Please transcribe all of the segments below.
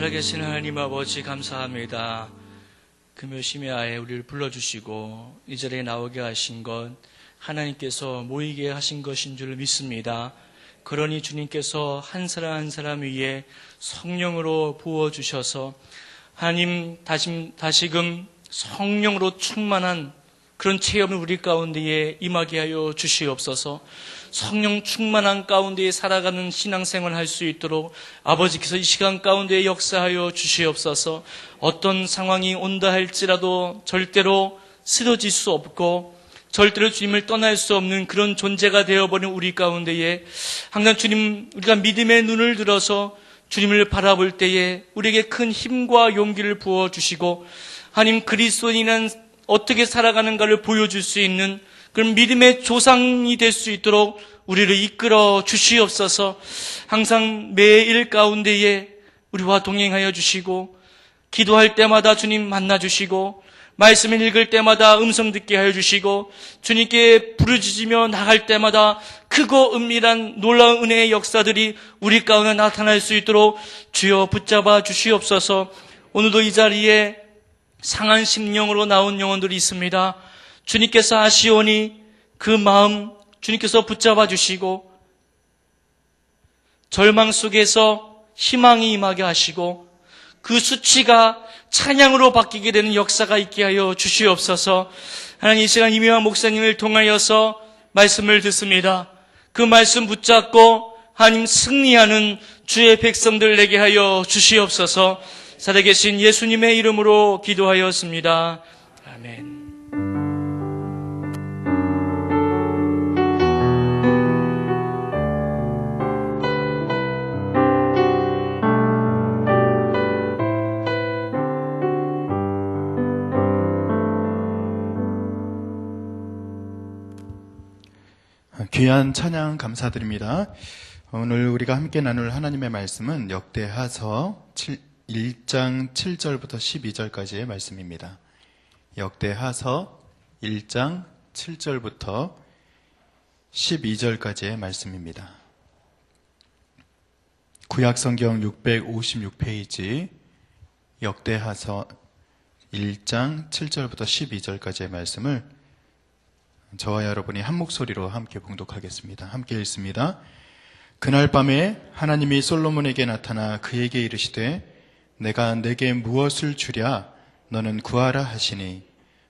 살아계신 하나님 아버지 감사합니다. 금요 심야에 우리를 불러주시고 이 자리에 나오게 하신 것 하나님께서 모이게 하신 것인 줄 믿습니다. 그러니 주님께서 한 사람 한 사람 위에 성령으로 부어주셔서 하나님 다시금 성령으로 충만한 그런 체험을 우리 가운데에 임하게 하여 주시옵소서. 성령 충만한 가운데에 살아가는 신앙생활을 할 수 있도록 아버지께서 이 시간 가운데에 역사하여 주시옵소서. 어떤 상황이 온다 할지라도 절대로 쓰러질 수 없고 절대로 주님을 떠날 수 없는 그런 존재가 되어버린 우리 가운데에 항상 주님, 우리가 믿음의 눈을 들어서 주님을 바라볼 때에 우리에게 큰 힘과 용기를 부어주시고 하나님 그리스도인은 어떻게 살아가는가를 보여줄 수 있는 그런 믿음의 조상이 될 수 있도록 우리를 이끌어 주시옵소서. 항상 매일 가운데에 우리와 동행하여 주시고 기도할 때마다 주님 만나 주시고 말씀을 읽을 때마다 음성 듣게 하여 주시고 주님께 부르짖으며 나갈 때마다 크고 은밀한 놀라운 은혜의 역사들이 우리 가운데 나타날 수 있도록 주여 붙잡아 주시옵소서. 오늘도 이 자리에 상한 심령으로 나온 영혼들이 있습니다. 주님께서 아시오니 그 마음 주님께서 붙잡아 주시고 절망 속에서 희망이 임하게 하시고 그 수치가 찬양으로 바뀌게 되는 역사가 있게 하여 주시옵소서. 하나님 이 시간 이명환 목사님을 통하여서 말씀을 듣습니다. 그 말씀 붙잡고 하나님 승리하는 주의 백성들 되게 하여 주시옵소서. 살아계신 예수님의 이름으로 기도하였습니다. 아멘. 귀한 찬양 감사드립니다. 오늘 우리가 함께 나눌 하나님의 말씀은 역대하서 1장 7절부터 12절까지의 말씀입니다. 역대하서 1장 7절부터 12절까지의 말씀입니다. 구약성경 656페이지 역대하서 1장 7절부터 12절까지의 말씀을 저와 여러분이 한 목소리로 함께 봉독하겠습니다. 함께 읽습니다. 그날 밤에 하나님이 솔로몬에게 나타나 그에게 이르시되 내가 내게 무엇을 주랴 너는 구하라 하시니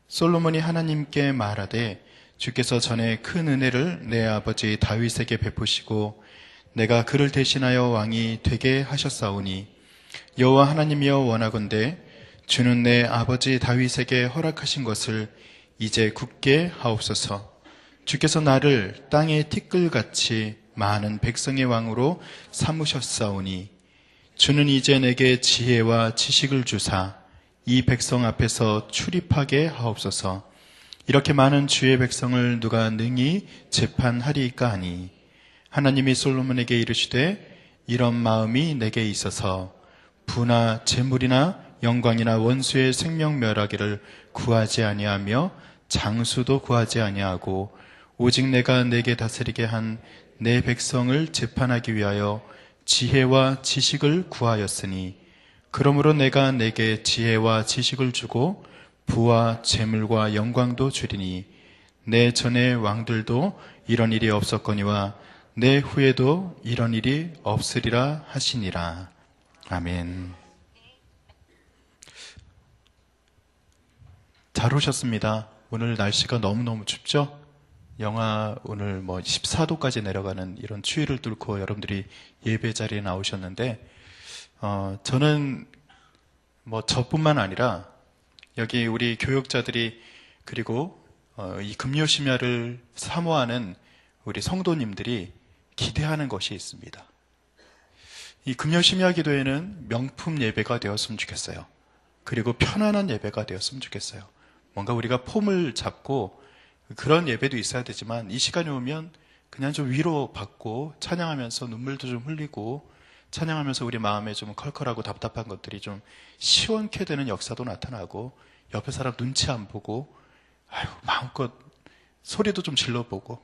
솔로몬이 하나님께 말하되 주께서 전에 큰 은혜를 내 아버지 다윗에게 베푸시고 내가 그를 대신하여 왕이 되게 하셨사오니 여호와 하나님이여 원하건대 주는 내 아버지 다윗에게 허락하신 것을 이제 굳게 하옵소서. 주께서 나를 땅의 티끌같이 많은 백성의 왕으로 삼으셨사오니 주는 이제 내게 지혜와 지식을 주사 이 백성 앞에서 출입하게 하옵소서. 이렇게 많은 주의 백성을 누가 능히 재판하리이까 하니 하나님이 솔로몬에게 이르시되 이런 마음이 내게 있어서 부나 재물이나 영광이나 원수의 생명 멸하기를 구하지 아니하며 장수도 구하지 아니하고 오직 내가 내게 다스리게 한 내 백성을 재판하기 위하여 지혜와 지식을 구하였으니 그러므로 내가 내게 지혜와 지식을 주고 부와 재물과 영광도 주리니 내 전에 왕들도 이런 일이 없었거니와 내 후에도 이런 일이 없으리라 하시니라. 아멘. 잘 오셨습니다. 오늘 날씨가 너무너무 춥죠? 영하 오늘 14도까지 내려가는 이런 추위를 뚫고 여러분들이 예배 자리에 나오셨는데 저는 저뿐만 아니라 여기 우리 교역자들이 그리고 이 금요 심야를 사모하는 우리 성도님들이 기대하는 것이 있습니다. 이 금요 심야 기도회는 명품 예배가 되었으면 좋겠어요. 그리고 편안한 예배가 되었으면 좋겠어요. 뭔가 우리가 폼을 잡고 그런 예배도 있어야 되지만 이 시간이 오면 그냥 좀 위로받고 찬양하면서 눈물도 좀 흘리고 찬양하면서 우리 마음에 좀 컬컬하고 답답한 것들이 좀 시원케 되는 역사도 나타나고 옆에 사람 눈치 안 보고 마음껏 소리도 좀 질러보고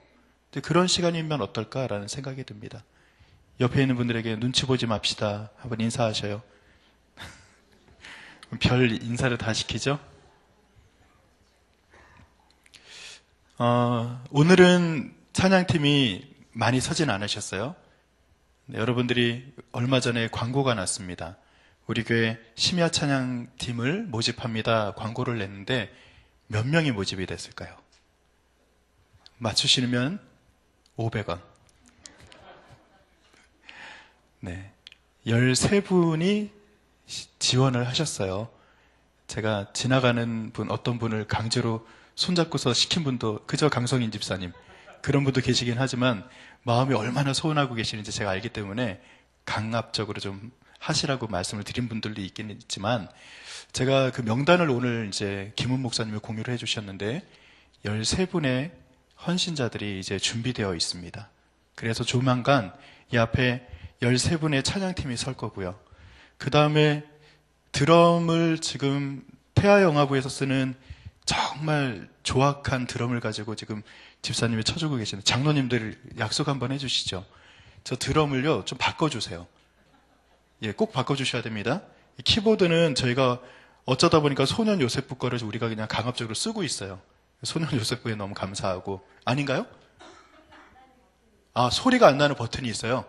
그런 시간이면 어떨까라는 생각이 듭니다. 옆에 있는 분들에게 눈치 보지 맙시다 한번 인사하셔요. 별 인사를 다 시키죠? 오늘은 찬양팀이 많이 서진 않으셨어요. 네, 여러분들이 얼마 전에 광고가 났습니다. 우리 교회 심야 찬양팀을 모집합니다. 광고를 냈는데 몇 명이 모집이 됐을까요? 맞추시면 500원. 네. 13분이 지원을 하셨어요. 제가 지나가는 분, 어떤 분을 강제로 손잡고서 시킨 분도 그저 강성인 집사님, 그런 분도 계시긴 하지만 마음이 얼마나 소원하고 계시는지 제가 알기 때문에 강압적으로 좀 하시라고 말씀을 드린 분들도 있긴 있지만, 제가 그 명단을 오늘 이제 김은 목사님이 공유를 해주셨는데 13분의 헌신자들이 이제 준비되어 있습니다. 그래서 조만간 이 앞에 13분의 찬양팀이 설 거고요. 그 다음에 드럼을 지금 태아영화부에서 쓰는 정말 조악한 드럼을 가지고 지금 집사님이 쳐주고 계시는 장로님들 약속 한번 해주시죠. 저 드럼을요 좀 바꿔주세요. 예, 꼭 바꿔주셔야 됩니다. 이 키보드는 저희가 어쩌다 보니까 소년 요셉부 거를 우리가 그냥 강압적으로 쓰고 있어요. 소년 요셉부에 너무 감사하고. 아닌가요? 아, 소리가 안 나는 버튼이 있어요.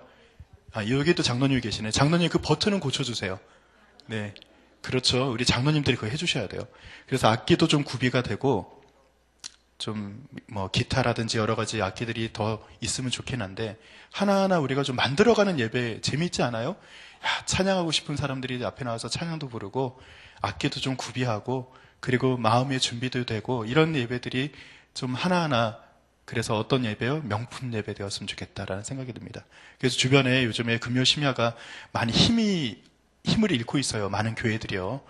아, 여기도 장로님이 계시네. 장로님 그 버튼은 고쳐주세요. 네, 그렇죠. 우리 장로님들이 그거 해주셔야 돼요. 그래서 악기도 좀 구비가 되고 좀 뭐 기타라든지 여러 가지 악기들이 더 있으면 좋긴 한데 하나하나 우리가 좀 만들어가는 예배 재밌지 않아요? 야, 찬양하고 싶은 사람들이 앞에 나와서 찬양도 부르고 악기도 좀 구비하고 그리고 마음의 준비도 되고 이런 예배들이 좀 하나하나, 그래서 어떤 예배요? 명품 예배 되었으면 좋겠다라는 생각이 듭니다. 그래서 주변에 요즘에 금요 심야가 많이 힘을 잃고 있어요. 많은 교회들이요.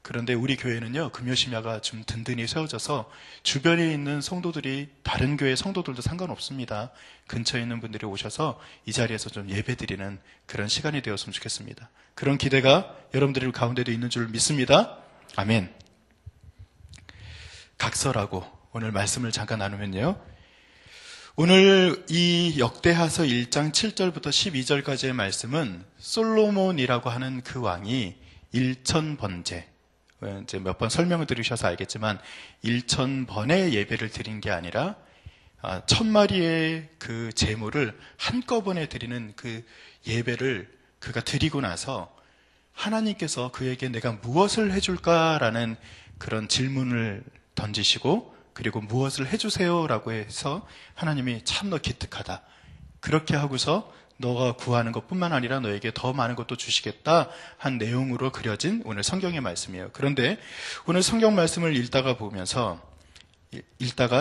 그런데 우리 교회는요, 금요 심야가 좀 든든히 세워져서 주변에 있는 성도들이 다른 교회 성도들도 상관없습니다. 근처에 있는 분들이 오셔서 이 자리에서 좀 예배 드리는 그런 시간이 되었으면 좋겠습니다. 그런 기대가 여러분들 가운데도 있는 줄 믿습니다. 아멘. 각설하고 오늘 말씀을 잠깐 나누면요. 오늘 이 역대하서 1장 7절부터 12절까지의 말씀은 솔로몬이라고 하는 그 왕이 1000번째, 이제 몇 번 설명을 들으셔서 알겠지만 1000번의 예배를 드린 게 아니라 1000마리의 그 제물을 한꺼번에 드리는 그 예배를 그가 드리고 나서 하나님께서 그에게 내가 무엇을 해줄까라는 그런 질문을 던지시고, 그리고 무엇을 해주세요라고 해서 하나님이 참 너 기특하다, 그렇게 하고서 너가 구하는 것뿐만 아니라 너에게 더 많은 것도 주시겠다 한 내용으로 그려진 오늘 성경의 말씀이에요. 그런데 오늘 성경 말씀을 읽다가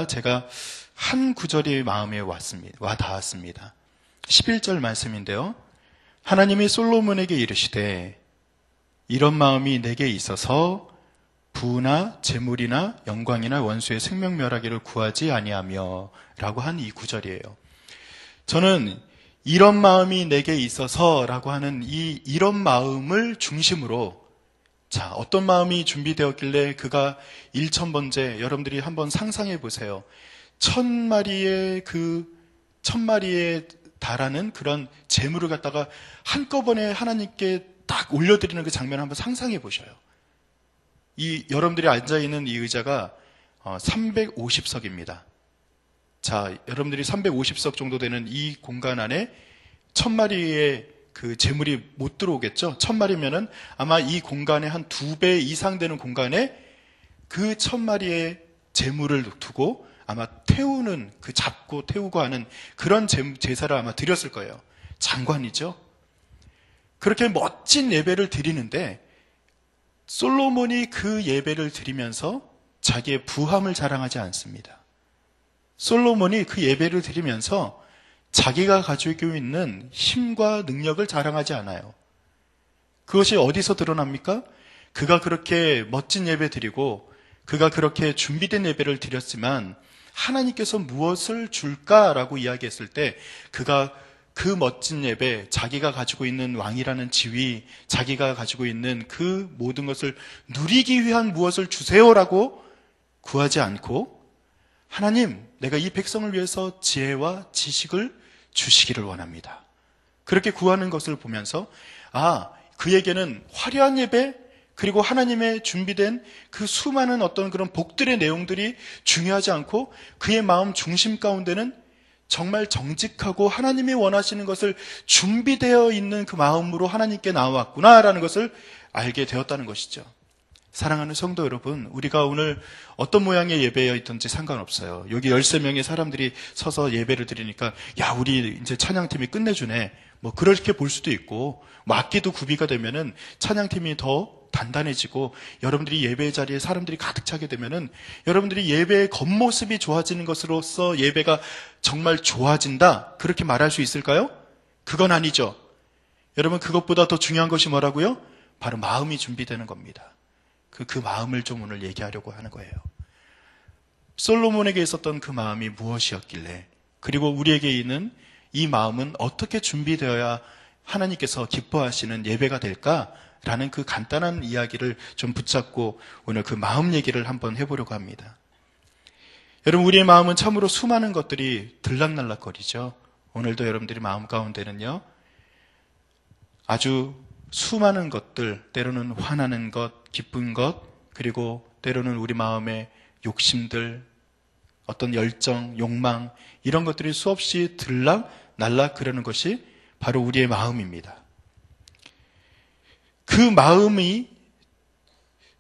제가 한 구절이 마음에 와 닿았습니다. 11절 말씀인데요. 하나님이 솔로몬에게 이르시되 이런 마음이 내게 있어서 부나 재물이나 영광이나 원수의 생명멸하기를 구하지 아니하며 라고 한 이 구절이에요. 저는 이런 마음이 내게 있어서 라고 하는 이런 마음을 중심으로, 자, 어떤 마음이 준비되었길래 그가 1000번째, 여러분들이 한번 상상해 보세요. 1000마리의 달하는 그런 재물을 갖다가 한꺼번에 하나님께 딱 올려드리는 그 장면을 한번 상상해 보셔요. 여러분들이 앉아있는 이 의자가 350석입니다. 자, 여러분들이 350석 정도 되는 이 공간 안에 1000마리의 그 재물이 못 들어오겠죠? 1000마리면은 아마 이 공간에 한 2배 이상 되는 공간에 그 1000마리의 재물을 두고 아마 잡고 태우고 하는 그런 제사를 아마 드렸을 거예요. 장관이죠? 그렇게 멋진 예배를 드리는데 솔로몬이 그 예배를 드리면서 자기의 부함을 자랑하지 않습니다. 솔로몬이 그 예배를 드리면서 자기가 가지고 있는 힘과 능력을 자랑하지 않아요. 그것이 어디서 드러납니까? 그가 그렇게 멋진 예배 드리고 그가 그렇게 준비된 예배를 드렸지만 하나님께서 무엇을 줄까라고 이야기했을 때 그가 그 멋진 예배, 자기가 가지고 있는 왕이라는 지위, 자기가 가지고 있는 그 모든 것을 누리기 위한 무엇을 주세요라고 구하지 않고, 하나님, 내가 이 백성을 위해서 지혜와 지식을 주시기를 원합니다. 그렇게 구하는 것을 보면서 그에게는 화려한 예배, 그리고 하나님의 준비된 그 수많은 어떤 그런 복들의 내용들이 중요하지 않고 그의 마음 중심 가운데는 정말 정직하고 하나님이 원하시는 것을 준비되어 있는 그 마음으로 하나님께 나왔구나라는 것을 알게 되었다는 것이죠. 사랑하는 성도 여러분, 우리가 오늘 어떤 모양의 예배에 있든지 상관없어요. 여기 13명의 사람들이 서서 예배를 드리니까 야, 우리 이제 찬양팀이 끝내주네. 뭐 그렇게 볼 수도 있고, 뭐 악기도 구비가 되면은 찬양팀이 더 단단해지고 여러분들이 예배 자리에 사람들이 가득 차게 되면은 여러분들이 예배의 겉모습이 좋아지는 것으로서 예배가 정말 좋아진다. 그렇게 말할 수 있을까요? 그건 아니죠. 여러분, 그것보다 더 중요한 것이 뭐라고요? 바로 마음이 준비되는 겁니다. 그 마음을 좀 오늘 얘기하려고 하는 거예요. 솔로몬에게 있었던 그 마음이 무엇이었길래, 그리고 우리에게 있는 이 마음은 어떻게 준비되어야 하나님께서 기뻐하시는 예배가 될까라는 그 간단한 이야기를 좀 붙잡고 오늘 그 마음 얘기를 한번 해보려고 합니다. 여러분, 우리의 마음은 참으로 수많은 것들이 들락날락거리죠. 오늘도 여러분들이 마음 가운데는요, 아주 수많은 것들, 때로는 화나는 것, 기쁜 것, 그리고 때로는 우리 마음의 욕심들, 어떤 열정, 욕망, 이런 것들이 수없이 들락날락 그러는 것이 바로 우리의 마음입니다. 그 마음이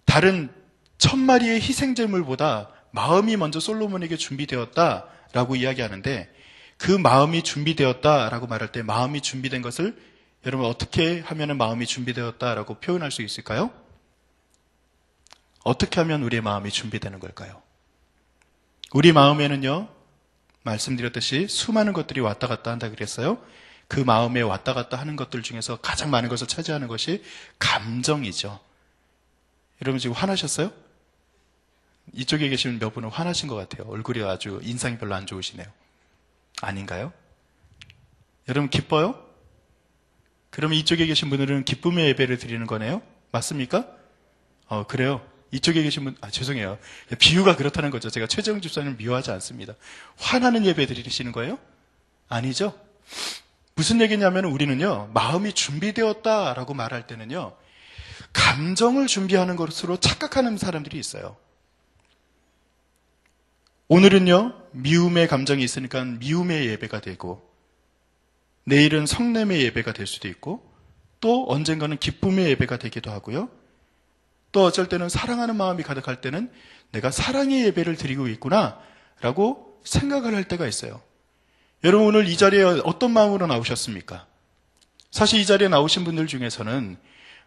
다른 1000마리의 희생제물보다 마음이 먼저 솔로몬에게 준비되었다라고 이야기하는데, 그 마음이 준비되었다라고 말할 때 마음이 준비된 것을 여러분 어떻게 하면 마음이 준비되었다라고 표현할 수 있을까요? 어떻게 하면 우리의 마음이 준비되는 걸까요? 우리 마음에는요, 말씀드렸듯이 수많은 것들이 왔다 갔다 한다 그랬어요. 그 마음에 왔다 갔다 하는 것들 중에서 가장 많은 것을 차지하는 것이 감정이죠. 여러분 지금 화나셨어요? 이쪽에 계시는 몇 분은 화나신 것 같아요. 얼굴이 아주 인상이 별로 안 좋으시네요. 아닌가요? 여러분 기뻐요? 그러면 이쪽에 계신 분들은 기쁨의 예배를 드리는 거네요? 맞습니까? 그래요. 이쪽에 계신 분, 죄송해요. 비유가 그렇다는 거죠. 제가 최재형 집사님을 미워하지 않습니다. 화나는 예배 드리시는 거예요? 아니죠? 무슨 얘기냐면 우리는요, 마음이 준비되었다라고 말할 때는요, 감정을 준비하는 것으로 착각하는 사람들이 있어요. 오늘은요, 미움의 감정이 있으니까 미움의 예배가 되고, 내일은 성냄의 예배가 될 수도 있고, 또 언젠가는 기쁨의 예배가 되기도 하고요. 또 어쩔 때는 사랑하는 마음이 가득할 때는 내가 사랑의 예배를 드리고 있구나 라고 생각을 할 때가 있어요. 여러분 오늘 이 자리에 어떤 마음으로 나오셨습니까? 사실 이 자리에 나오신 분들 중에서는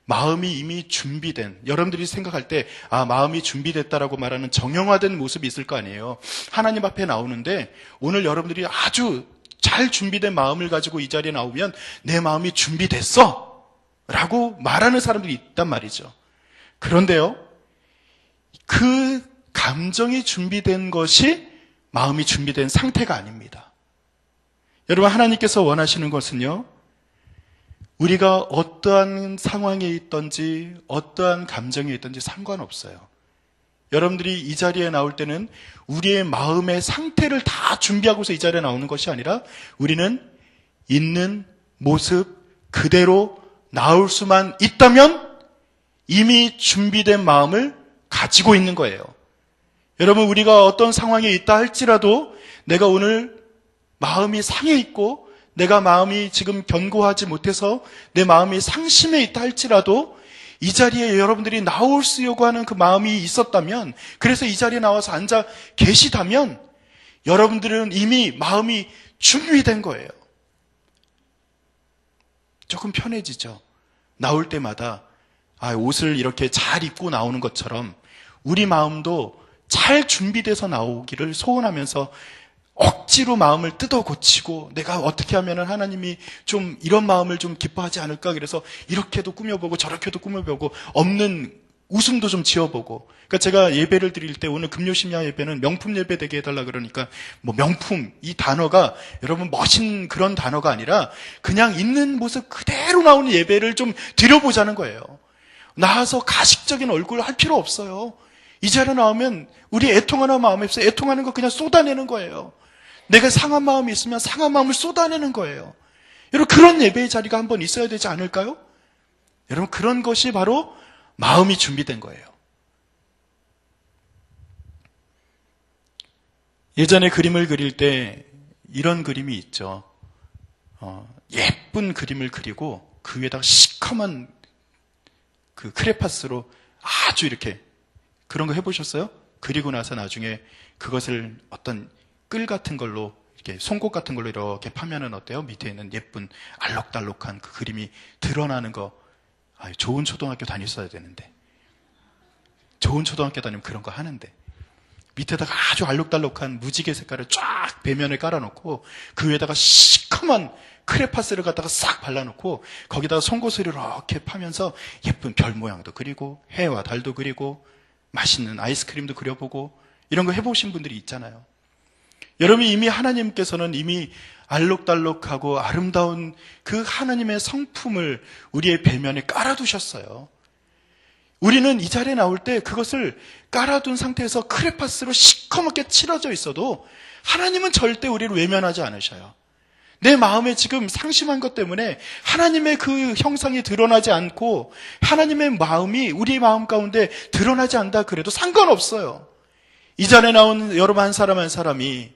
마음이 이미 준비된, 여러분들이 생각할 때 마음이 준비됐다라고 말하는 정형화된 모습이 있을 거 아니에요. 하나님 앞에 나오는데 오늘 여러분들이 아주 잘 준비된 마음을 가지고 이 자리에 나오면 내 마음이 준비됐어 라고 말하는 사람들이 있단 말이죠. 그런데요, 그 감정이 준비된 것이 마음이 준비된 상태가 아닙니다. 여러분, 하나님께서 원하시는 것은요, 우리가 어떠한 상황에 있든지 어떠한 감정에 있든지 상관없어요. 여러분들이 이 자리에 나올 때는 우리의 마음의 상태를 다 준비하고서 이 자리에 나오는 것이 아니라 우리는 있는 모습 그대로 나올 수만 있다면 이미 준비된 마음을 가지고 있는 거예요. 여러분, 우리가 어떤 상황에 있다 할지라도 내가 오늘 마음이 상해 있고 내가 마음이 지금 견고하지 못해서 내 마음이 상심해 있다 할지라도 이 자리에 여러분들이 나오시려고 하는 그 마음이 있었다면, 그래서 이 자리에 나와서 앉아 계시다면 여러분들은 이미 마음이 준비된 거예요. 조금 편해지죠. 나올 때마다 옷을 이렇게 잘 입고 나오는 것처럼 우리 마음도 잘 준비돼서 나오기를 소원하면서 억지로 마음을 뜯어 고치고 내가 어떻게 하면 하나님이 좀 이런 마음을 좀 기뻐하지 않을까, 그래서 이렇게도 꾸며보고 저렇게도 꾸며보고 없는 웃음도 좀 지어보고. 그러니까 제가 예배를 드릴 때 오늘 금요심야 예배는 명품 예배 되게 해달라 그러니까 명품 이 단어가 여러분 멋진 그런 단어가 아니라 그냥 있는 모습 그대로 나오는 예배를 좀 드려보자는 거예요. 나와서 가식적인 얼굴 할 필요 없어요. 이 자리에 나오면 우리 애통하는 마음이 없어요. 애통하는 거 그냥 쏟아내는 거예요. 내가 상한 마음이 있으면 상한 마음을 쏟아내는 거예요. 여러분, 그런 예배의 자리가 한번 있어야 되지 않을까요? 여러분, 그런 것이 바로 마음이 준비된 거예요. 예전에 그림을 그릴 때 이런 그림이 있죠. 예쁜 그림을 그리고 그 위에다가 시커먼 그 크레파스로 아주 이렇게 그런 거 해보셨어요? 그리고 나서 나중에 그것을 어떤 끌 같은 걸로 이렇게 송곳 같은 걸로 이렇게 파면은 어때요? 밑에 있는 예쁜 알록달록한 그 그림이 드러나는 거. 좋은 초등학교 다녔어야 되는데, 좋은 초등학교 다니면 그런 거 하는데, 밑에다가 아주 알록달록한 무지개 색깔을 쫙 배면에 깔아놓고 그 위에다가 시커먼 크레파스를 갖다가 싹 발라놓고 거기다가 송곳을 이렇게 파면서 예쁜 별 모양도 그리고 해와 달도 그리고 맛있는 아이스크림도 그려보고 이런 거 해보신 분들이 있잖아요. 여러분이 이미 하나님께서는 이미 알록달록하고 아름다운 그 하나님의 성품을 우리의 배면에 깔아두셨어요. 우리는 이 자리에 나올 때 그것을 깔아둔 상태에서 크레파스로 시커멓게 칠해져 있어도 하나님은 절대 우리를 외면하지 않으셔요. 내 마음에 지금 상심한 것 때문에 하나님의 그 형상이 드러나지 않고 하나님의 마음이 우리 마음 가운데 드러나지 않다 그래도 상관없어요. 이 자리에 나온 여러분 한 사람 한 사람이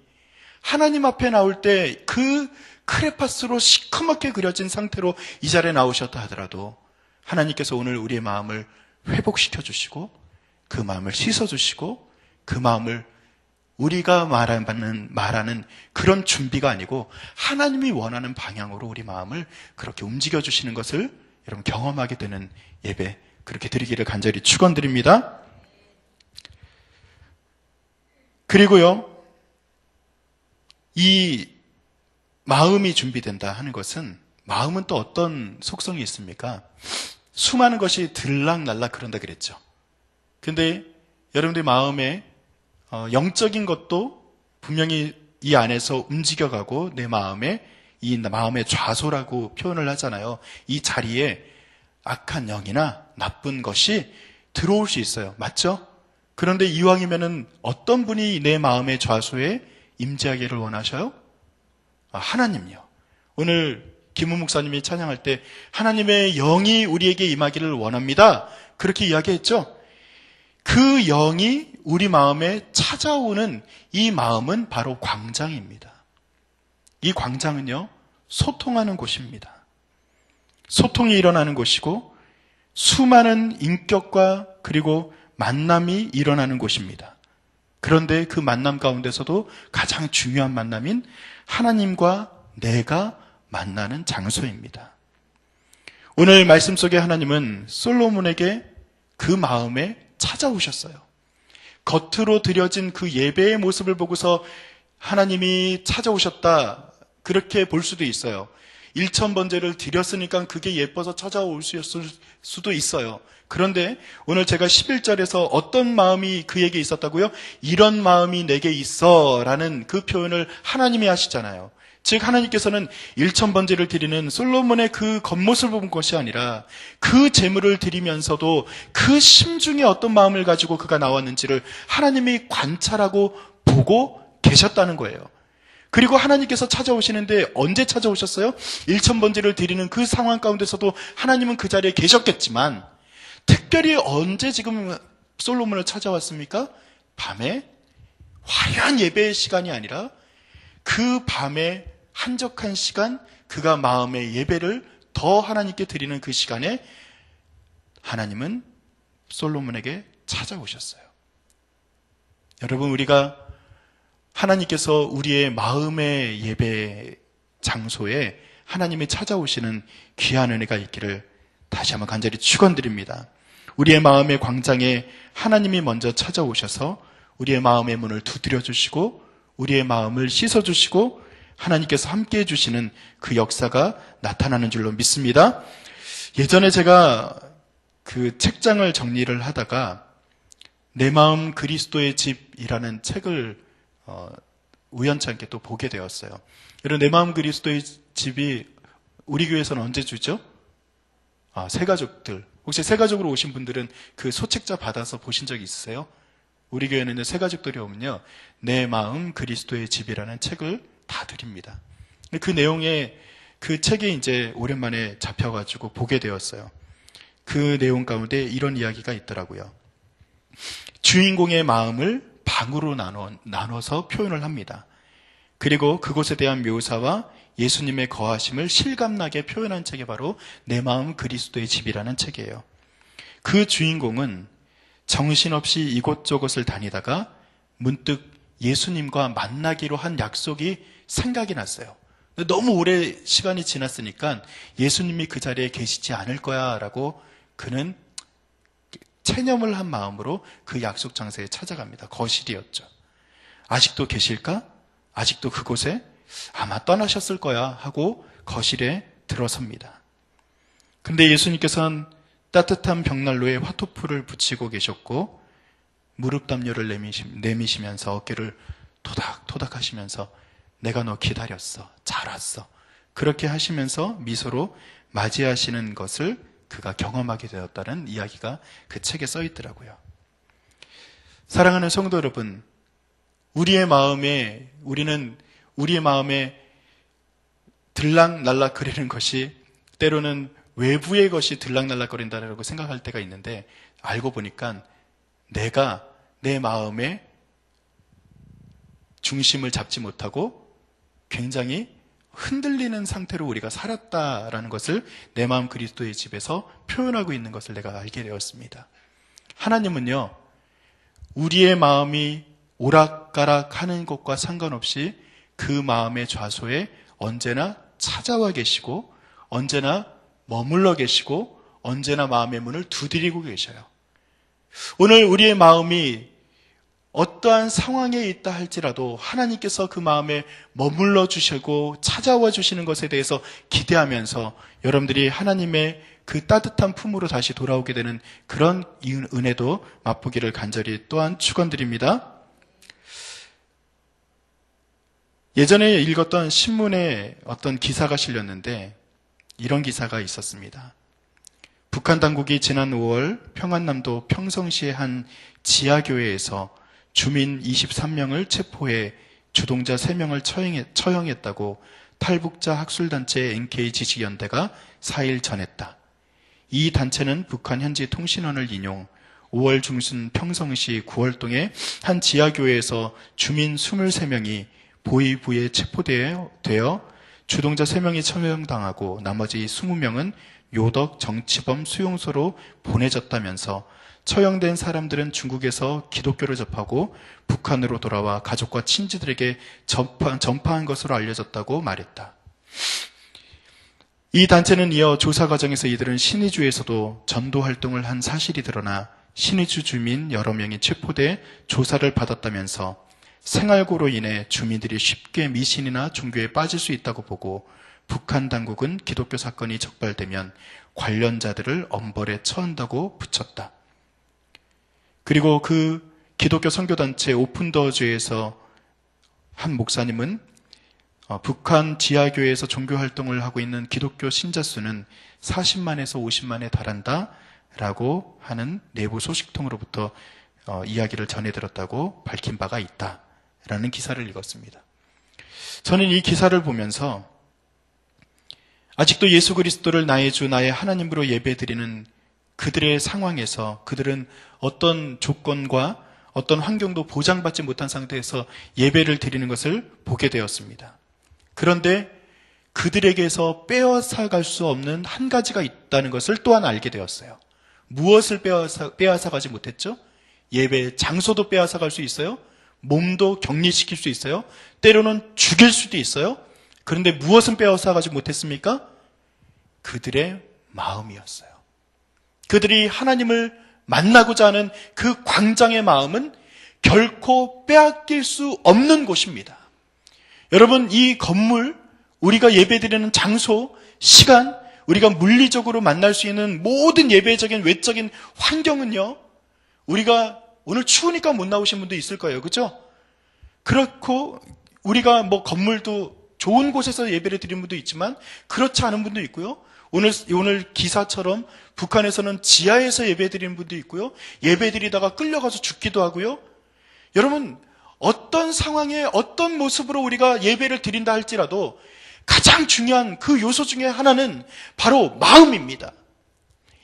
하나님 앞에 나올 때 그 크레파스로 시커멓게 그려진 상태로 이 자리에 나오셨다 하더라도 하나님께서 오늘 우리의 마음을 회복시켜 주시고 그 마음을 씻어 주시고 그 마음을 우리가 말하는 그런 준비가 아니고 하나님이 원하는 방향으로 우리 마음을 그렇게 움직여 주시는 것을 여러분 경험하게 되는 예배 그렇게 드리기를 간절히 축원드립니다. 그리고요, 이 마음이 준비된다 하는 것은 마음은 또 어떤 속성이 있습니까? 수많은 것이 들락날락 그런다 그랬죠. 근데 여러분들 마음에 영적인 것도 분명히 이 안에서 움직여가고 내 마음에 이 마음의 좌소라고 표현을 하잖아요. 이 자리에 악한 영이나 나쁜 것이 들어올 수 있어요. 맞죠? 그런데 이왕이면은 어떤 분이 내 마음의 좌소에 임재하기를 원하셔요? 하나님요. 오늘 김우 목사님이 찬양할 때 하나님의 영이 우리에게 임하기를 원합니다. 그렇게 이야기했죠? 그 영이 우리 마음에 찾아오는 이 마음은 바로 광장입니다. 이 광장은요, 소통하는 곳입니다. 소통이 일어나는 곳이고 수많은 인격과 그리고 만남이 일어나는 곳입니다. 그런데 그 만남 가운데서도 가장 중요한 만남인 하나님과 내가 만나는 장소입니다. 오늘 말씀 속에 하나님은 솔로몬에게 그 마음에 찾아오셨어요. 겉으로 드려진 그 예배의 모습을 보고서 하나님이 찾아오셨다 그렇게 볼 수도 있어요. 1000번제를 드렸으니까 그게 예뻐서 찾아올 수도 있어요. 그런데 오늘 제가 11절에서 어떤 마음이 그에게 있었다고요? 이런 마음이 내게 있어 라는 그 표현을 하나님이 하시잖아요. 즉 하나님께서는 1000번제를 드리는 솔로몬의 그 겉모습을 본 것이 아니라 그 제물을 드리면서도 그 심중에 어떤 마음을 가지고 그가 나왔는지를 하나님이 관찰하고 보고 계셨다는 거예요. 그리고 하나님께서 찾아오시는데 언제 찾아오셨어요? 1000번제를 드리는 그 상황 가운데서도 하나님은 그 자리에 계셨겠지만 특별히 언제 지금 솔로몬을 찾아왔습니까? 밤에 화려한 예배의 시간이 아니라 그 밤에 한적한 시간, 그가 마음의 예배를 더 하나님께 드리는 그 시간에 하나님은 솔로몬에게 찾아오셨어요. 여러분, 우리가 하나님께서 우리의 마음의 예배 장소에 하나님이 찾아오시는 귀한 은혜가 있기를 다시 한번 간절히 축원드립니다. 우리의 마음의 광장에 하나님이 먼저 찾아오셔서 우리의 마음의 문을 두드려 주시고 우리의 마음을 씻어 주시고 하나님께서 함께해 주시는 그 역사가 나타나는 줄로 믿습니다. 예전에 제가 그 책장을 정리를 하다가 내 마음 그리스도의 집이라는 책을 우연찮게 또 보게 되었어요. 여러분, 내 마음 그리스도의 집이 우리 교회에서는 언제 주죠? 새가족들. 혹시 새가족으로 오신 분들은 그 소책자 받아서 보신 적 있으세요? 우리 교회는 새가족들이 오면요, 내 마음 그리스도의 집이라는 책을 다 드립니다. 그 내용에 그 책이 이제 오랜만에 잡혀가지고 보게 되었어요. 그 내용 가운데 이런 이야기가 있더라고요. 주인공의 마음을 방으로 나눠서 표현을 합니다. 그리고 그곳에 대한 묘사와 예수님의 거하심을 실감나게 표현한 책이 바로 내 마음 그리스도의 집이라는 책이에요. 그 주인공은 정신없이 이곳저곳을 다니다가 문득 예수님과 만나기로 한 약속이 생각이 났어요. 너무 오래 시간이 지났으니까 예수님이 그 자리에 계시지 않을 거야 라고 그는 체념을 한 마음으로 그 약속 장소에 찾아갑니다. 거실이었죠. 아직도 계실까? 아직도 그곳에? 아마 떠나셨을 거야 하고 거실에 들어섭니다. 근데 예수님께서는 따뜻한 벽난로에 화토풀을 붙이고 계셨고 무릎 담요를 내미시면서 어깨를 토닥토닥 하시면서 내가 너 기다렸어. 잘 왔어. 그렇게 하시면서 미소로 맞이하시는 것을 그가 경험하게 되었다는 이야기가 그 책에 써 있더라고요. 사랑하는 성도 여러분, 우리는 우리의 마음에 들락날락거리는 것이 때로는 외부의 것이 들락날락거린다고 생각할 때가 있는데 알고 보니까 내가 내 마음의 중심을 잡지 못하고 굉장히 흔들리는 상태로 우리가 살았다라는 것을 내 마음 그리스도의 집에서 표현하고 있는 것을 내가 알게 되었습니다. 하나님은요, 우리의 마음이 오락가락하는 것과 상관없이 그 마음의 좌소에 언제나 찾아와 계시고 언제나 머물러 계시고 언제나 마음의 문을 두드리고 계셔요. 오늘 우리의 마음이 어떠한 상황에 있다 할지라도 하나님께서 그 마음에 머물러 주시고 찾아와 주시는 것에 대해서 기대하면서 여러분들이 하나님의 그 따뜻한 품으로 다시 돌아오게 되는 그런 은혜도 맛보기를 간절히 또한 축원드립니다. 예전에 읽었던 신문에 어떤 기사가 실렸는데 이런 기사가 있었습니다. 북한 당국이 지난 5월 평안남도 평성시의 한 지하교회에서 주민 23명을 체포해 주동자 3명을 처형했다고 탈북자 학술단체 NK지식연대가 4일 전했다. 이 단체는 북한 현지 통신원을 인용 5월 중순 평성시 구월동의 한 지하교회에서 주민 23명이 보위부에 체포되어 주동자 3명이 처형당하고 나머지 20명은 요덕 정치범 수용소로 보내졌다면서 처형된 사람들은 중국에서 기독교를 접하고 북한으로 돌아와 가족과 친지들에게 전파한 것으로 알려졌다고 말했다. 이 단체는 이어 조사 과정에서 이들은 신의주에서도 전도 활동을 한 사실이 드러나 신의주 주민 여러 명이 체포돼 조사를 받았다면서 생활고로 인해 주민들이 쉽게 미신이나 종교에 빠질 수 있다고 보고 북한 당국은 기독교 사건이 적발되면 관련자들을 엄벌에 처한다고 붙였다. 그리고 그 기독교 선교단체 오픈더주에서 한 목사님은 북한 지하교회에서 종교활동을 하고 있는 기독교 신자 수는 40만에서 50만에 달한다라고 하는 내부 소식통으로부터 이야기를 전해들었다고 밝힌 바가 있다라는 기사를 읽었습니다. 저는 이 기사를 보면서 아직도 예수 그리스도를 나의 주, 나의 하나님으로 예배드리는 그들의 상황에서 그들은 어떤 조건과 어떤 환경도 보장받지 못한 상태에서 예배를 드리는 것을 보게 되었습니다. 그런데 그들에게서 빼앗아갈 수 없는 한 가지가 있다는 것을 또한 알게 되었어요. 무엇을 빼앗아가지 못했죠? 예배 장소도 빼앗아갈 수 있어요. 몸도 격리시킬 수 있어요. 때로는 죽일 수도 있어요. 그런데 무엇은 빼앗아가지 못했습니까? 그들의 마음이었어요. 그들이 하나님을 만나고자 하는 그 광장의 마음은 결코 빼앗길 수 없는 곳입니다. 여러분, 이 건물, 우리가 예배드리는 장소, 시간, 우리가 물리적으로 만날 수 있는 모든 예배적인 외적인 환경은요, 우리가 오늘 추우니까 못 나오신 분도 있을 거예요. 그죠? 그렇고 우리가 건물도 좋은 곳에서 예배를 드리는 분도 있지만 그렇지 않은 분도 있고요. 오늘 기사처럼 북한에서는 지하에서 예배 드리는 분도 있고요. 예배 드리다가 끌려가서 죽기도 하고요. 여러분, 어떤 상황에 어떤 모습으로 우리가 예배를 드린다 할지라도 가장 중요한 그 요소 중에 하나는 바로 마음입니다.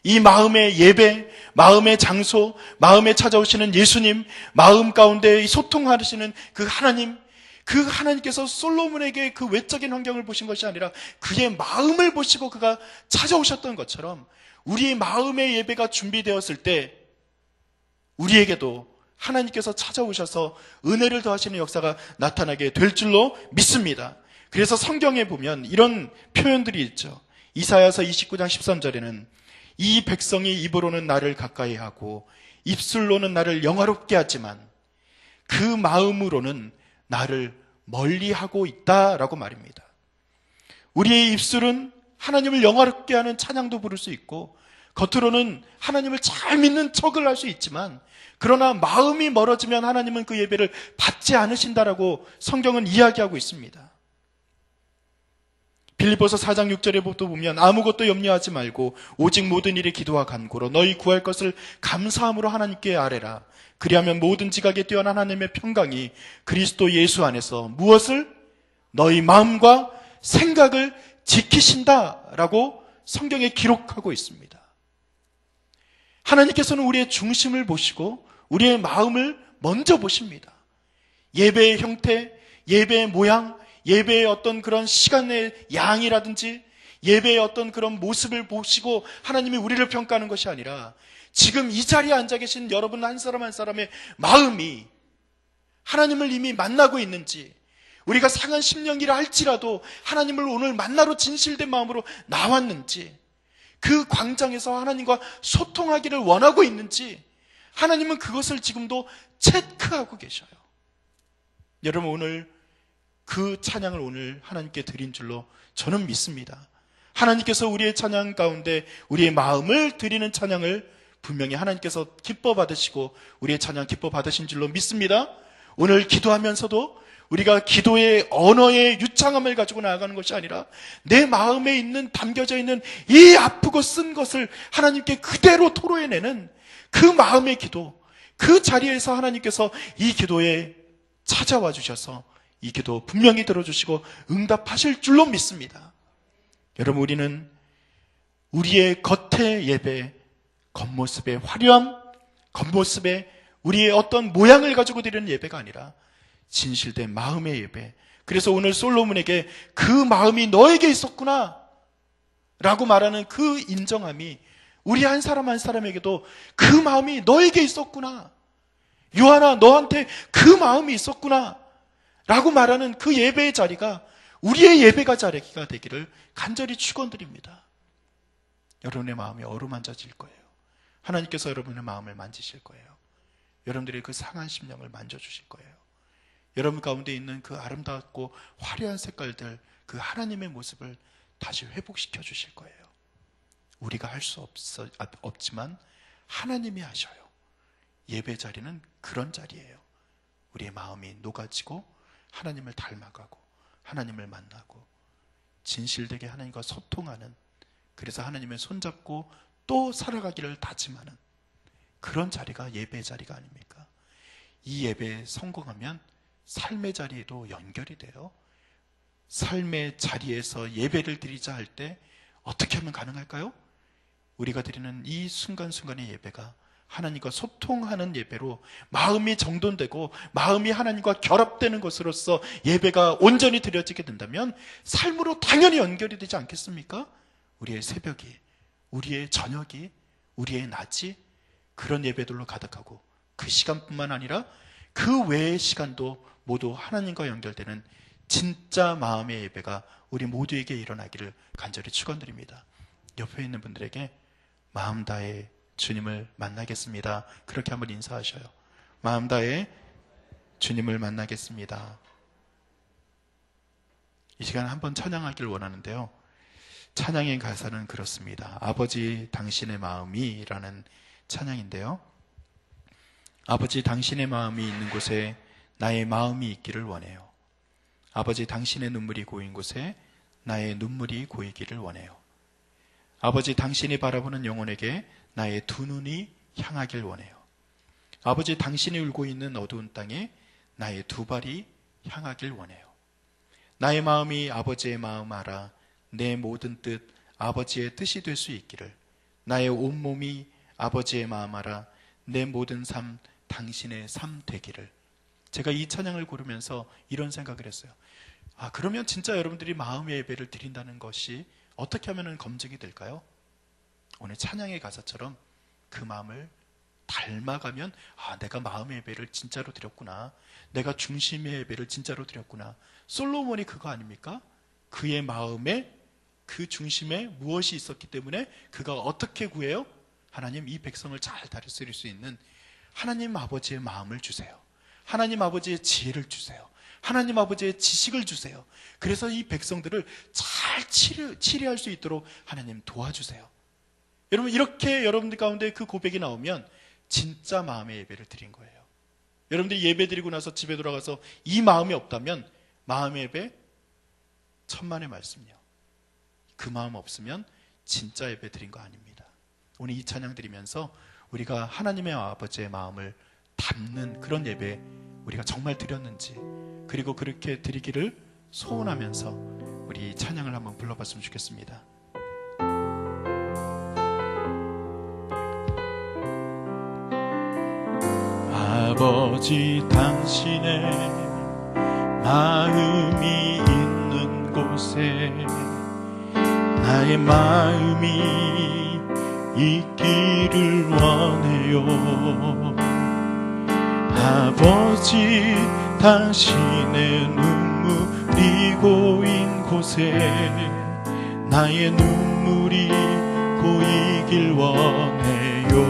이 마음의 예배, 마음의 장소, 마음에 찾아오시는 예수님, 마음 가운데 이 소통하시는 그 하나님, 그 하나님께서 솔로몬에게 그 외적인 환경을 보신 것이 아니라 그의 마음을 보시고 그가 찾아오셨던 것처럼 우리의 마음의 예배가 준비되었을 때 우리에게도 하나님께서 찾아오셔서 은혜를 더하시는 역사가 나타나게 될 줄로 믿습니다. 그래서 성경에 보면 이런 표현들이 있죠. 이사야서 29장 13절에는 이 백성이 입으로는 나를 가까이 하고 입술로는 나를 영화롭게 하지만 그 마음으로는 나를 멀리하고 있다라고 말입니다. 우리의 입술은 하나님을 영화롭게 하는 찬양도 부를 수 있고 겉으로는 하나님을 잘 믿는 척을 할 수 있지만 그러나 마음이 멀어지면 하나님은 그 예배를 받지 않으신다라고 성경은 이야기하고 있습니다. 빌립보서 4장 6절에 또 보면 아무것도 염려하지 말고 오직 모든 일에 기도와 간구로 너희 구할 것을 감사함으로 하나님께 아뢰라. 그리하면 모든 지각에 뛰어난 하나님의 평강이 그리스도 예수 안에서 무엇을? 너희 마음과 생각을 지키신다라고 성경에 기록하고 있습니다. 하나님께서는 우리의 중심을 보시고 우리의 마음을 먼저 보십니다. 예배의 형태, 예배의 모양, 예배의 어떤 그런 시간의 양이라든지 예배의 어떤 그런 모습을 보시고 하나님이 우리를 평가하는 것이 아니라 지금 이 자리에 앉아 계신 여러분 한 사람 한 사람의 마음이 하나님을 이미 만나고 있는지 우리가 상한 심령이라 할지라도 하나님을 오늘 만나러 진실된 마음으로 나왔는지 그 광장에서 하나님과 소통하기를 원하고 있는지 하나님은 그것을 지금도 체크하고 계셔요. 여러분 오늘 그 찬양을 오늘 하나님께 드린 줄로 저는 믿습니다. 하나님께서 우리의 찬양 가운데 우리의 마음을 드리는 찬양을 분명히 하나님께서 기뻐 받으시고 우리의 찬양 기뻐 받으신 줄로 믿습니다. 오늘 기도하면서도 우리가 기도의 언어의 유창함을 가지고 나아가는 것이 아니라 내 마음에 있는 담겨져 있는 이 아프고 쓴 것을 하나님께 그대로 토로해내는 그 마음의 기도, 그 자리에서 하나님께서 이 기도에 찾아와 주셔서 이 기도 분명히 들어주시고 응답하실 줄로 믿습니다. 여러분 우리는 우리의 겉의 예배, 겉모습의 화려함, 겉모습의 우리의 어떤 모양을 가지고 드리는 예배가 아니라 진실된 마음의 예배. 그래서 오늘 솔로몬에게 그 마음이 너에게 있었구나 라고 말하는 그 인정함이 우리 한 사람 한 사람에게도 그 마음이 너에게 있었구나, 요한아 너한테 그 마음이 있었구나 라고 말하는 그 예배의 자리가 우리의 예배가 자리가 되기를 간절히 축원드립니다. 여러분의 마음이 어루만져질 거예요. 하나님께서 여러분의 마음을 만지실 거예요. 여러분들의 그 상한 심령을 만져주실 거예요. 여러분 가운데 있는 그 아름답고 화려한 색깔들, 그 하나님의 모습을 다시 회복시켜 주실 거예요. 우리가 할 수 없지만 하나님이 하셔요. 예배 자리는 그런 자리예요. 우리의 마음이 녹아지고 하나님을 닮아가고 하나님을 만나고 진실되게 하나님과 소통하는, 그래서 하나님의 손잡고 또 살아가기를 다짐하는 그런 자리가 예배의 자리가 아닙니까? 이 예배에 성공하면 삶의 자리에도 연결이 돼요. 삶의 자리에서 예배를 드리자 할 때 어떻게 하면 가능할까요? 우리가 드리는 이 순간순간의 예배가 하나님과 소통하는 예배로 마음이 정돈되고 마음이 하나님과 결합되는 것으로서 예배가 온전히 드려지게 된다면 삶으로 당연히 연결이 되지 않겠습니까? 우리의 새벽이, 우리의 저녁이, 우리의 낮이 그런 예배들로 가득하고 그 시간뿐만 아니라 그 외의 시간도 모두 하나님과 연결되는 진짜 마음의 예배가 우리 모두에게 일어나기를 간절히 축원드립니다. 옆에 있는 분들에게 마음 다해 주님을 만나겠습니다. 그렇게 한번 인사하셔요. 마음 다해 주님을 만나겠습니다. 이 시간 한번 찬양하기를 원하는데요. 찬양의 가사는 그렇습니다. 아버지 당신의 마음이 라는 찬양인데요. 아버지 당신의 마음이 있는 곳에 나의 마음이 있기를 원해요. 아버지 당신의 눈물이 고인 곳에 나의 눈물이 고이기를 원해요. 아버지 당신이 바라보는 영혼에게 나의 두 눈이 향하길 원해요. 아버지 당신이 울고 있는 어두운 땅에 나의 두 발이 향하길 원해요. 나의 마음이 아버지의 마음 알아 내 모든 뜻 아버지의 뜻이 될 수 있기를 나의 온몸이 아버지의 마음 알아 내 모든 삶 당신의 삶 되기를. 제가 이 찬양을 고르면서 이런 생각을 했어요. 그러면 진짜 여러분들이 마음의 예배를 드린다는 것이 어떻게 하면 검증이 될까요? 오늘 찬양의 가사처럼 그 마음을 닮아가면 내가 마음의 예배를 진짜로 드렸구나, 내가 중심의 예배를 진짜로 드렸구나. 솔로몬이 그거 아닙니까? 그의 마음에 그 중심에 무엇이 있었기 때문에 그가 어떻게 구해요? 하나님, 이 백성을 잘 다스릴 수 있는 하나님 아버지의 마음을 주세요. 하나님 아버지의 지혜를 주세요. 하나님 아버지의 지식을 주세요. 그래서 이 백성들을 잘 치리할 수 있도록 하나님 도와주세요. 여러분, 이렇게 여러분들 가운데 그 고백이 나오면 진짜 마음의 예배를 드린 거예요. 여러분들이 예배 드리고 나서 집에 돌아가서 이 마음이 없다면 마음의 예배 천만의 말씀이요. 그 마음 없으면 진짜 예배 드린 거 아닙니다. 오늘 이 찬양 드리면서 우리가 하나님의 아버지의 마음을 담는 그런 예배 우리가 정말 드렸는지, 그리고 그렇게 드리기를 소원하면서 우리 이 찬양을 한번 불러봤으면 좋겠습니다. 아버지, 당신의 마음이 있는 곳에 나의 마음이 있기를 원해요. 아버지, 당신의 눈물이 고인 곳에 나의 눈물이 고이길 원해요.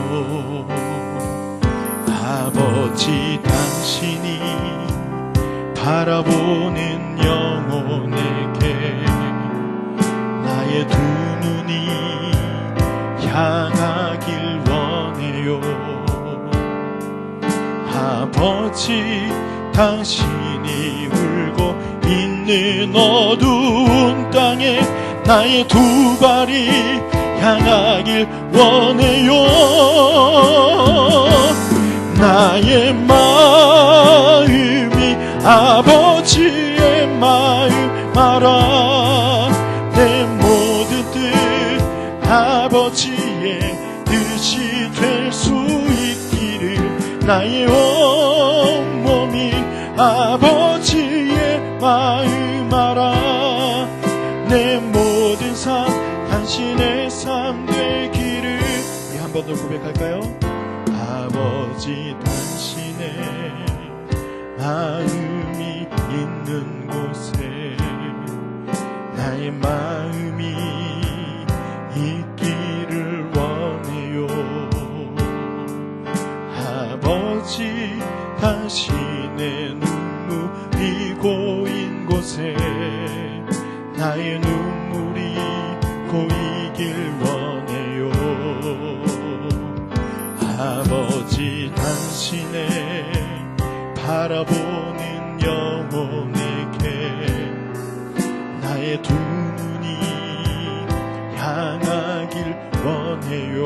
아버지, 당신이 바라보는 영혼에게 나의 두 눈이 향하길 원해요. 아버지, 당신이 울고 있는 어두운 땅에 나의 두 발이 향하길 원해요. 나의 마음이 아버지의 마음 알아 내 모든 뜻 아버지의 뜻이 될 수 있기를. 나의 온몸이 아버지의 마음 알아 내 모든 삶 당신의 삶 되기를. 우리 한 번 더 고백할까요? 아버지, 당신의 마음이 있는 곳에 나의 마음이 있기를 원해요. 아버지, 당신의 눈물이 고인 곳에 나의 눈물이 고이길 원해요. 아버지, 당신의 바라보는 영혼에게 나의 두 눈이 향하길 원해요.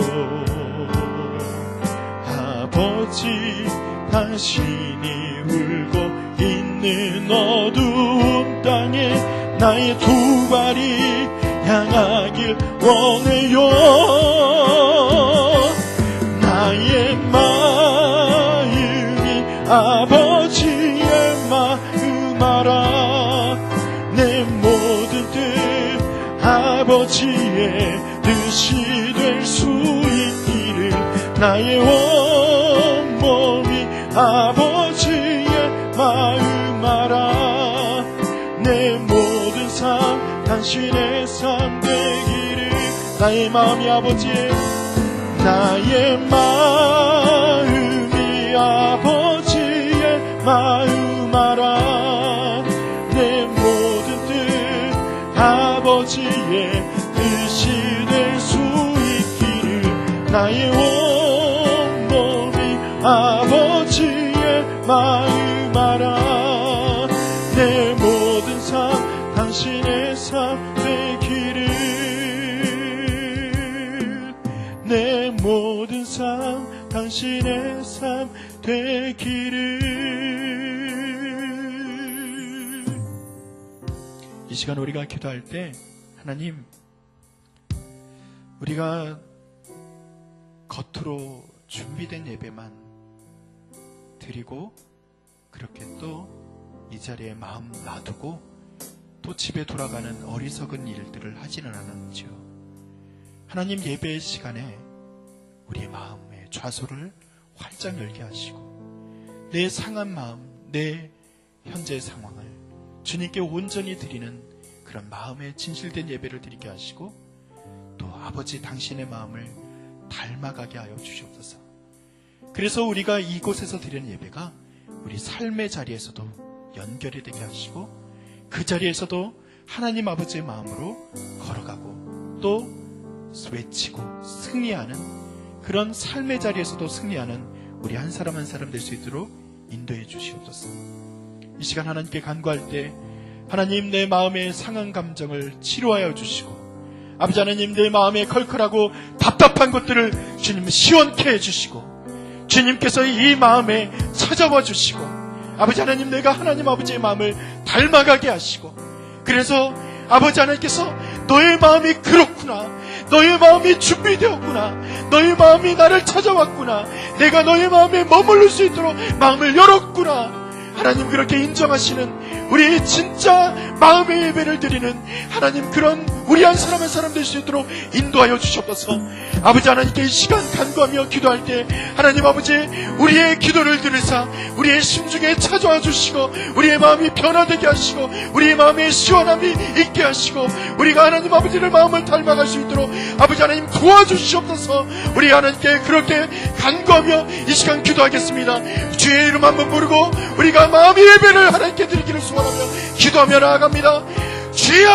아버지, 당신이 울고 있는 어두운 땅에 나의 두 발이 향하길 원해요. 나의 마음이 아버지의 마음 알아 내 모든 뜻 아버지의 뜻이 될 수 있기를. 나의 온몸이 아버지의 마음 알아 내 모든 삶 당신의 삶 되기를. 나의 마음이 아버지의 나의 마음이 아버지의 마음 알아 내 모든 뜻 아버지의 뜻이 될 수 있기를. 나의 온몸이 아버지의 마음 알아 내 모든 삶 당신의 삶 되기를. 내 모든 삶 당신의 삶 되기를. 이 시간 우리가 기도할 때 하나님, 우리가 겉으로 준비된 예배만 드리고 그렇게 또 이 자리에 마음 놔두고 또 집에 돌아가는 어리석은 일들을 하지는 않았지요. 하나님 예배의 시간에 우리의 마음의 좌소를 활짝 열게 하시고 내 상한 마음, 내 현재 상황을 주님께 온전히 드리는 그런 마음의 진실된 예배를 드리게 하시고 또 아버지 당신의 마음을 닮아가게 하여 주시옵소서. 그래서 우리가 이곳에서 드리는 예배가 우리 삶의 자리에서도 연결이 되게 하시고 그 자리에서도 하나님 아버지의 마음으로 걸어가고 또 외치고 승리하는 그런 삶의 자리에서도 승리하는 우리 한 사람 한 사람 될 수 있도록 인도해 주시옵소서. 이 시간 하나님께 간구할 때 하나님 내 마음의 상한 감정을 치료하여 주시고 아버지 하나님 내 마음에 컬컬하고 답답한 것들을 주님 시원케 해주시고 주님께서 이 마음에 찾아와 주시고 아버지 하나님 내가 하나님 아버지의 마음을 닮아가게 하시고 그래서 아버지 하나님께서 너의 마음이 그렇구나, 너의 마음이 준비되었구나, 너의 마음이 나를 찾아왔구나, 내가 너의 마음에 머무를 수 있도록 마음을 열었구나, 하나님 그렇게 인정하시는 우리 진짜 마음의 예배를 드리는 하나님 그런 우리 한 사람 한 사람 될 수 있도록 인도하여 주시옵소서. 아버지 하나님께 이 시간 간구하며 기도할 때 하나님 아버지 우리의 기도를 들으사 우리의 심중에 찾아와 주시고 우리의 마음이 변화되게 하시고 우리의 마음에 시원함이 있게 하시고 우리가 하나님 아버지를 마음을 닮아갈 수 있도록 아버지 하나님 도와주시옵소서. 우리 하나님께 그렇게 간구하며 이 시간 기도하겠습니다. 주의 이름 한번 부르고 우리가 마음의 예배를 하나님께 드리기를 소원하며 기도하며 나아갑니다. 주여!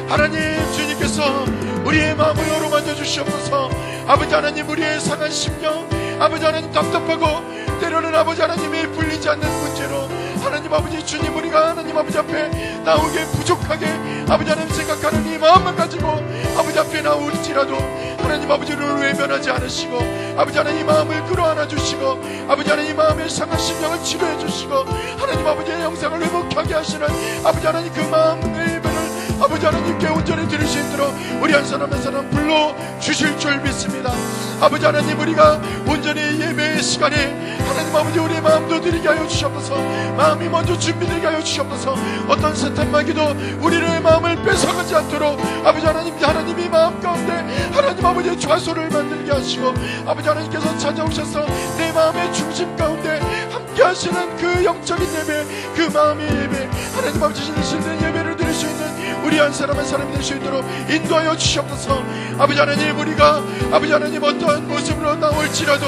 하나님 주님께서 우리의 마음을 어루만져 주시옵소서. 아버지 하나님 우리의 상한 심령 아버지 하나님 답답하고 때로는 아버지 하나님이 풀리지 않는 문제로 하나님 아버지 주님 우리가 하나님 아버지 앞에 나오게 부족하게 아버지 하나님 생각하는 이 마음만 가지고 아버지 앞에 나올지라도 하나님 아버지를 외면하지 않으시고 아버지 하나님 이 마음을 끌어안아 주시고 아버지 하나님 이 마음의 상한 심령을 치료해 주시고 하나님 아버지의 영상을 회복하게 하시는 아버지 하나님 그 마음의 예배를 아버지 하나님께 온전히 드릴 수 있도록 우리 한 사람 한 사람 불러주실 줄 믿습니다. 아버지 하나님 우리가 온전히 예배의 시간에 하나님 아버지 우리의 마음도 드리게 하여 주시옵소서. 마음이 먼저 준비되게 하여 주시옵소서. 어떤 사탄마귀도 우리의 마음을 뺏어가지 않도록 아버지 하나님이 마음 가운데 하나님 아버지의 좌소를 만들게 하시고 아버지 하나님께서 찾아오셔서 내 마음의 중심 가운데 함께 하시는 그 영적인 예배 그 마음의 예배 하나님 아버지 진실된 예배를 드릴 수 있는 우리 한 사람 한 사람이 될 수 있도록 인도하여 주시옵소서. 아버지 하나님 우리가 아버지 하나님 어떠한 모습으로 나올지라도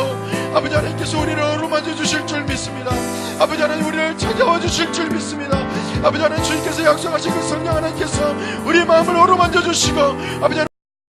아버지 하나님께서 우리를 어루만져 주실 줄 믿습니다. 아버지 하나님 우리를 찾아와 주실 줄 믿습니다. 아버지 하나님 주님께서 약속하신 그 성령 하나님께서 우리의 마음을 어루만져 주시고 아버지 하나님